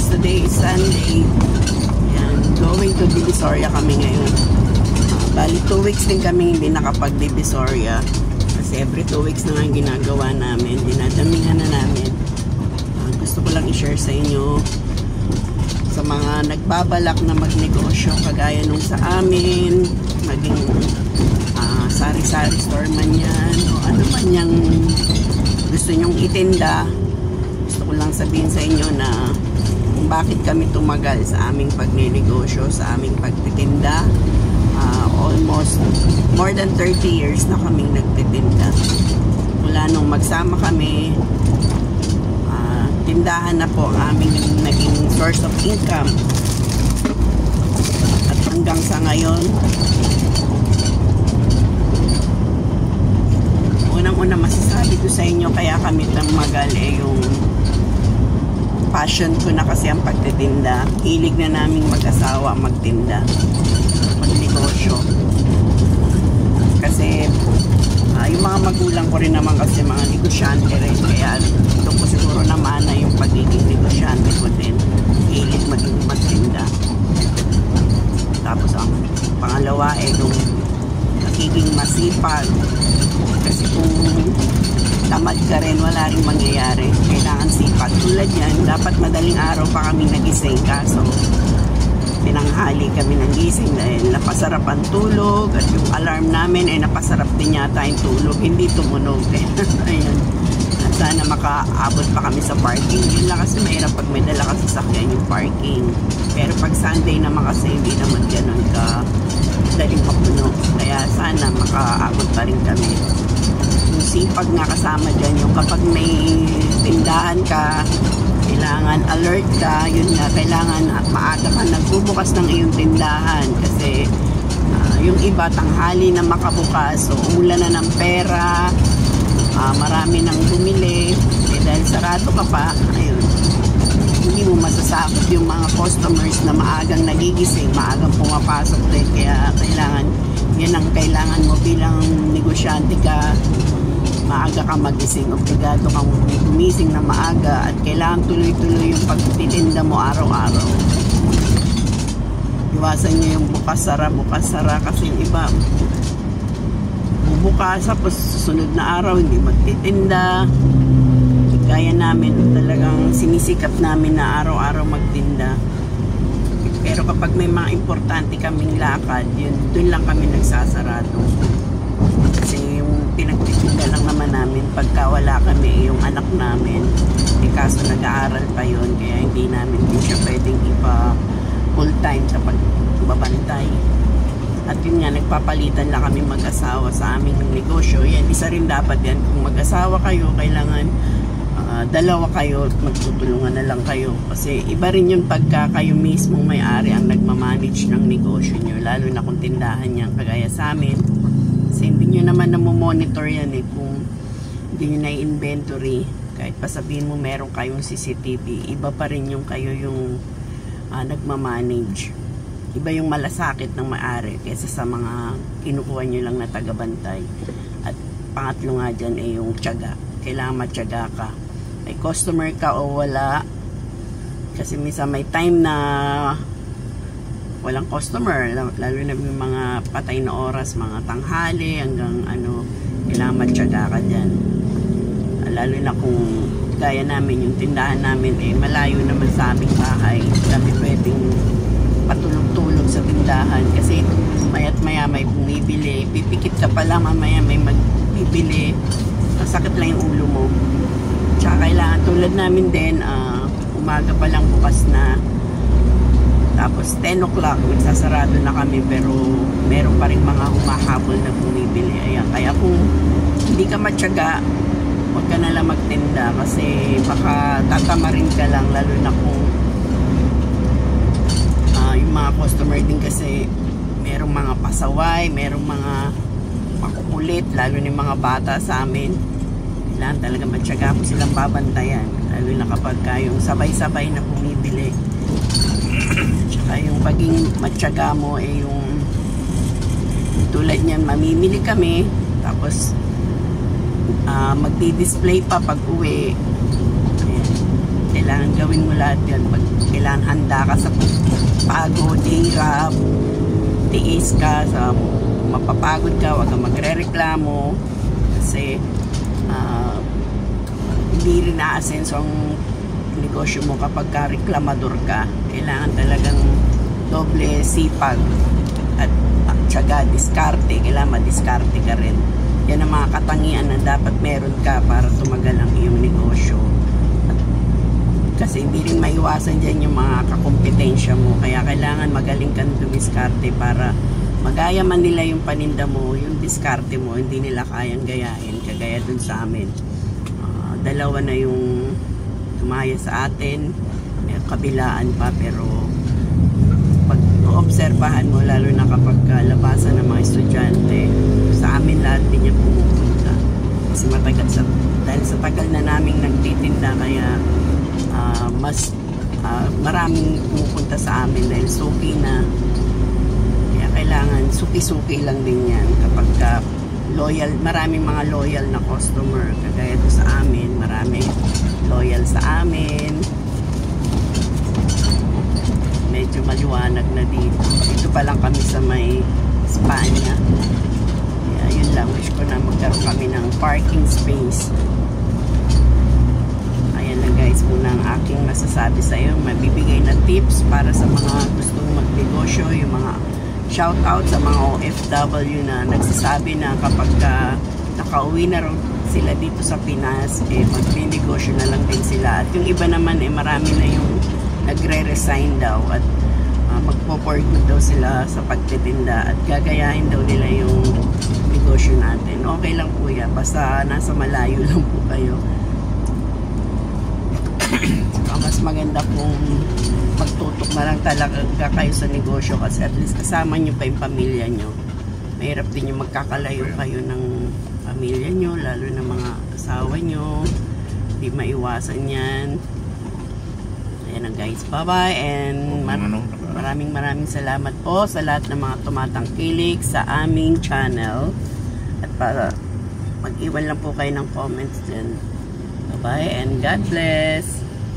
Today is Sunday. Ayan, going to Divisoria kami ngayon. Bali 2 weeks din kami hindi nakapag-Divisoria. Kasi every 2 weeks na nga ginagawa namin. Dinadamihan na namin. Gusto ko lang i-share sa inyo sa mga nagbabalak na magnegosyo kagaya nung sa amin, maging sari-sari store man yan o ano man yung gusto nyong itinda. Gusto ko lang sabihin sa inyo na kung bakit kami tumagal sa aming pagnenegosyo, sa aming pagtitinda. Almost more than 30 years na kaming nagtitinda. Mula nung magsama kami, tindahan na po ang aming naging source of income. At hanggang sa ngayon, unang-una masasabi ko sa inyo kaya kami tumagal yung passion ko na kasi ang pagtitinda. Hilig na naming mag-asawa magtinda, magnegosyo. Kasi yung mga magulang ko rin naman kasi mga negosyante rin, kaya ito ko siguro naman na yung pagiging negosyante ko din, hilig magtinda. Tapos ang pangalawa yung nagiging masipag, kasi kung tamad ka rin wala rin mangyayari, kailangan sipag. Tulad yan, dapat madaling araw pa kami nagising, kaso tinanghali kami ng gising dahil napasarap ang tulog at yung alarm namin ay napasarap din yata yung tulog, hindi tumunog. Ayan. At sana makaabot pa kami sa parking. Yun lang kasi mahirap pag may dala ka sasakyan yung parking. Pero pag Sunday naman kasi hindi naman ganun ka daling mapuno. Kaya sana makaabot pa rin kami. Yung sipag nga kasama dyan, yung kapag may tindahan ka, kailangan alert ka, yun nga, kailangan maaga ka nagbubukas ng iyong tindahan kasi yung iba tanghali na makabukas, so umulan na ng pera, marami nang bumili, dahil sarado ka pa, ayun, hindi mo masasakot yung mga customers na maagang nagigising, maagang pumapasok din, kaya kailangan, yan ang kailangan mo bilang negosyante ka. Maaga ka magising, obligado kang gumising na maaga at kailangan tuloy-tuloy yung pagtitinda mo araw-araw. Iwasan nyo yung bukas-sara kasi yung iba bubukas tapos susunod na araw hindi magtitinda. Kaya namin talagang sinisikap namin na araw-araw magtinda. Pero kapag may mga importante kaming lakad, yun, dun lang kami nagsasarado. Kasi yung pinagtitinda lang naman namin pagka wala kami yung anak namin, kaso nag-aaral pa yun, kaya hindi namin din siya pwedeng ipa full time sa pagbabantay. At yun nga, nagpapalitan lang kami mag-asawa sa aming negosyo. Yan, isa rin dapat yan, kung mag-asawa kayo, kailangan dalawa kayo, magtutulungan na lang kayo, kasi iba rin yun pagka kayo mismong may-ari ang nagmamanage ng negosyo nyo, lalo na kung tindahan yan kagaya sa amin. Kasi hindi nyo naman namomonitor yan kung hindi nyo na-inventory. Kahit pa sabihin mo meron kayong CCTV, iba pa rin yung kayo yung nagmamanage. Iba yung malasakit ng may-ari kaysa sa mga kinukuha nyo lang na tagabantay. At pangatlo nga dyan yung tiyaga. Kailangan matyaga ka. May customer ka o wala. Kasi minsan may time na walang customer, lalo na yung mga patay na oras, mga tanghali hanggang kailangan matyaga ka dyan. Lalo na kung gaya namin, yung tindahan namin malayo naman sa aming bahay, kami pwedeng patulog-tulog sa tindahan kasi maya't maya may bumibili, pipikit ka pa lang, mamaya may magbibili, sakit lang yung ulo mo. Tsaka kailangan, tulad namin din, umaga pa lang bukas na, tapos 10 o'clock magsasarado na kami, pero meron pa rin mga humahabol na bumibili. Ayan, kaya kung hindi ka matyaga, huwag ka na lang magtinda kasi baka tatamarin ka lang, lalo na kung yung mga customer din kasi merong mga pasaway, merong mga makukulit, lalo na yung mga bata sa amin. Kailangan talaga matyaga mo silang babantayan, lalo na kapag kayong sabay-sabay na bumibili. Tsaka yung paging matyaga mo yung tulad niyan, mamimili kami tapos magdi-display pa pag uwi. Ayan. kailangan gawin mo lahat yan. Pag kailangan handa ka sa pagod, hirap, tiis ka, sa mapapagod ka, huwag kang magre-reklamo kasi hindi rin naasenso ang negosyo mo kapag ka reklamador ka. Kailangan talagang doble sipag at tiyaga, diskarte. Kailangan madiskarte ka rin. Yan ang mga katangian na dapat meron ka para tumagal ang iyong negosyo. Kasi hindi rin maiwasan dyan yung mga kakompetensya mo. Kaya kailangan magaling kang dumiskarte para magaya man nila yung paninda mo, yung diskarte mo, hindi nila kayang gayahin. Kagaya dun sa amin. Dalawa na yung tumaya sa atin. May kabilaan pa, pero pag obserbahan mo, lalo na kapag labasan ng mga estudyante, sa amin lahat din yung pumupunta. Kasi matagal dahil sa tagal na naming nagtitinda, kaya maraming pumupunta sa amin dahil suki na. Kaya kailangan suki-suki lang din yan kapag loyal, maraming mga loyal na customer. Kagaya ito sa amin, marami loyal sa amin. Medyo maliwanag na dito. Dito pa lang kami sa may Espanya. Kaya yun lang, wish ko na magkaroon kami ng parking space. Ayan lang guys, muna ang aking masasabi sa iyo. Mabibigay na tips para sa mga gustong magnegosyo, yung mga shout out sa mga OFW na nagsasabi na kapag nakauwi na sila dito sa Pinas, magnegosyo na lang din sila. At yung iba naman, marami na yung nagre-resign daw at magpo-for good daw sila sa pagtitinda at gagayahin daw nila yung negosyo natin. Okay lang po yan, basta nasa malayo lang po kayo. Mas maganda kung magtutok na lang talaga kayo sa negosyo kasi at least kasama nyo pa yung pamilya nyo. Mahirap din yung magkakalayo kayo ng pamilya nyo, lalo na mga asawa nyo. Hindi maiwasan yan. Ayan na guys, bye bye and maraming salamat po sa lahat ng mga tumatangkilik sa aming channel. At para mag-iwan lang po kayo ng comments din. Bye bye and God bless.